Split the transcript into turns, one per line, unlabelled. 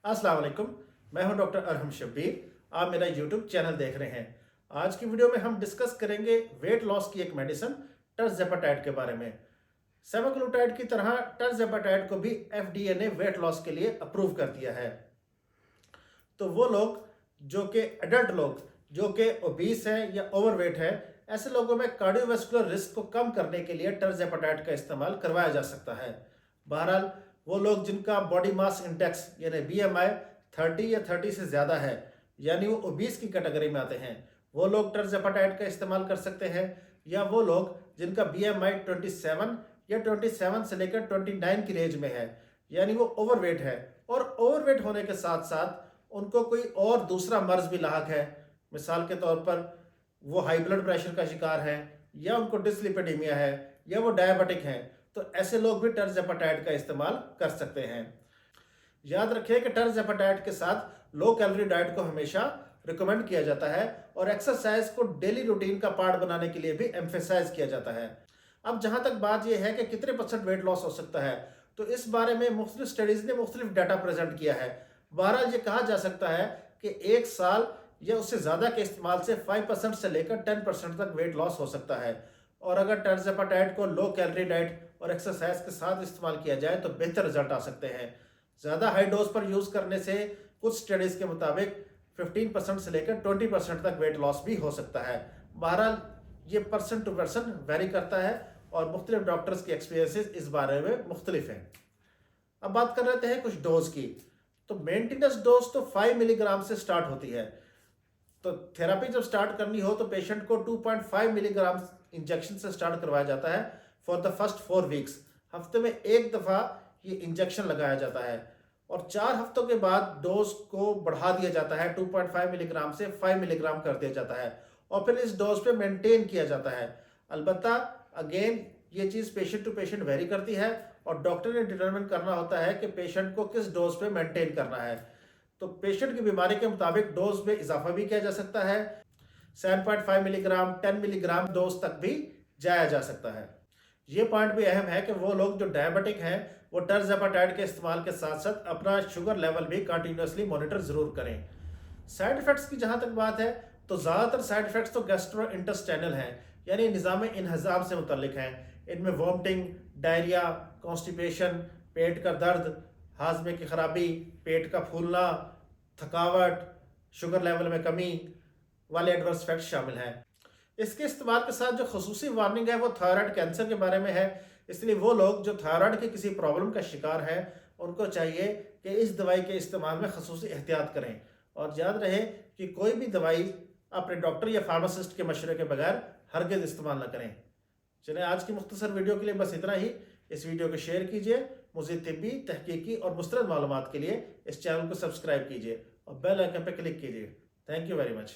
अस्सलाम वालेकुम। मैं हूं डॉक्टर अरहम शब्बीर। आप मेरा यूट्यूब चैनल देख रहे हैं। आज की वीडियो में हम डिस्कस करेंगे वेट लॉस की एक मेडिसिन टर्ज़ेपेटाइड के बारे में। सेमाग्लूटाइड की तरह टर्ज़ेपेटाइड को भी एफडीए ने वेट लॉस के लिए अप्रूव कर दिया है। तो वो लोग जो कि एडल्ट लोग जो कि ओबीस है या ओवरवेट है, ऐसे लोगों में कार्डियोवास्कुलर रिस्क को कम करने के लिए टर्ज़ेपेटाइड का इस्तेमाल करवाया जा सकता है। बहरहाल वो लोग जिनका बॉडी मास इंडेक्स यानी बीएमआई 30 या 30 से ज़्यादा है, यानी वो ओबीस की कैटेगरी में आते हैं, वो लोग टर्ज़ेपेटाइड का इस्तेमाल कर सकते हैं। या वो लोग जिनका बीएमआई 27 या 27 से लेकर 29 की रेंज में है, यानी वो ओवरवेट है और ओवरवेट होने के साथ साथ उनको कोई और दूसरा मर्ज भी लाक है। मिसाल के तौर पर वो हाई ब्लड प्रेशर का शिकार है, या उनको डिसलिपिडेमिया है, या वो डायबिटिक हैं, तो ऐसे लोग भी टर्ज़ेपेटाइड का इस्तेमाल कर सकते हैं। याद रखिए कि टर्ज़ेपेटाइड के साथ लो कैलोरी डाइट को हमेशा रिकमेंड किया जाता है और एक्सरसाइज को डेली रूटीन का पार्ट बनाने के लिए भी एम्फेसाइज किया जाता है। अब जहां तक बात यह है कि कितने % वेट लॉस हो सकता है, तो इस बारे में मुख्तलिफ स्टडीज ने मुख्तलिफ डाटा प्रेजेंट किया है। बहरहाल ये कहा जा सकता है कि 1 साल या उससे ज़्यादा के इस्तेमाल से 5% से लेकर 10% तक वेट लॉस हो सकता है। और अगर टर्ज़ेपेटाइड को लो कैलोरी डाइट और एक्सरसाइज के साथ इस्तेमाल किया जाए तो बेहतर रिजल्ट आ सकते हैं। ज़्यादा हाई डोज पर यूज़ करने से कुछ स्टडीज़ के मुताबिक 15% से लेकर 20% तक वेट लॉस भी हो सकता है। बहरहाल ये पर्सन टू पर्सन वेरी करता है और मुख्तलिफ डॉक्टर्स की एक्सपीरियंसेस इस बारे में मुख्तलिफ हैं। अब बात कर लेते हैं कुछ डोज की। तो मेंटेनेंस डोज तो 5 मिलीग्राम से स्टार्ट होती है। तो थेरेपी जब स्टार्ट करनी हो तो पेशेंट को 2.5 मिलीग्राम इंजेक्शन से स्टार्ट करवाया जाता है फॉर द फर्स्ट 4 वीक्स। हफ्ते में एक दफ़ा ये इंजेक्शन लगाया जाता है और 4 हफ्तों के बाद डोज को बढ़ा दिया जाता है, 2.5 मिलीग्राम से 5 मिलीग्राम कर दिया जाता है और फिर इस डोज पे मेंटेन किया जाता है। अलबत्ता अगेन ये चीज़ पेशेंट टू पेशेंट वेरी करती है और डॉक्टर ने डिटरमिन करना होता है कि पेशेंट को किस डोज पे मेंटेन करना है। तो पेशेंट की बीमारी के मुताबिक डोज में इजाफा भी किया जा सकता है। 7.5 मिलीग्राम 10 मिलीग्राम डोज तक भी जाया जा सकता है। ये पॉइंट भी अहम है कि वो लोग जो डायबिटिक हैं वो टर्ज़ेपेटाइड के इस्तेमाल के साथ साथ अपना शुगर लेवल भी कंटिन्यूसली मॉनिटर ज़रूर करें। साइड इफ़ेक्ट्स की जहाँ तक बात है तो ज़्यादातर साइड इफ़ेक्ट्स तो गैस्ट्रो इंटेस्टाइनल हैं, यानी निज़ाम इन्हज़ाम से मुतल्लिक हैं। इनमें वॉमिटिंग, डायरिया, कॉन्स्टिपेशन, पेट का दर्द, हाजमे की खराबी, पेट का फूलना, थकावट, शुगर लेवल में कमी वाले एडवर्स इफेक्ट शामिल हैं। इसके इस्तेमाल के साथ जो खसूसी वार्निंग है वो थायराइड कैंसर के बारे में है। इसलिए वो लोग जो थायराइड की किसी प्रॉब्लम का शिकार हैं उनको चाहिए कि इस दवाई के इस्तेमाल में खसूसी एहतियात करें और याद रहे कि कोई भी दवाई अपने डॉक्टर या फार्मासिस्ट के मशवरे के बगैर हरगिज़ इस्तेमाल न करें। चलिए आज की मुख्तसर वीडियो के लिए बस इतना ही। इस वीडियो को शेयर कीजिए। मज़ीद तिब्बी, तहकीकी और मुस्तरद मालूमात के लिए इस चैनल को सब्सक्राइब कीजिए और बेल आइकन पर क्लिक कीजिए। Thank you very much.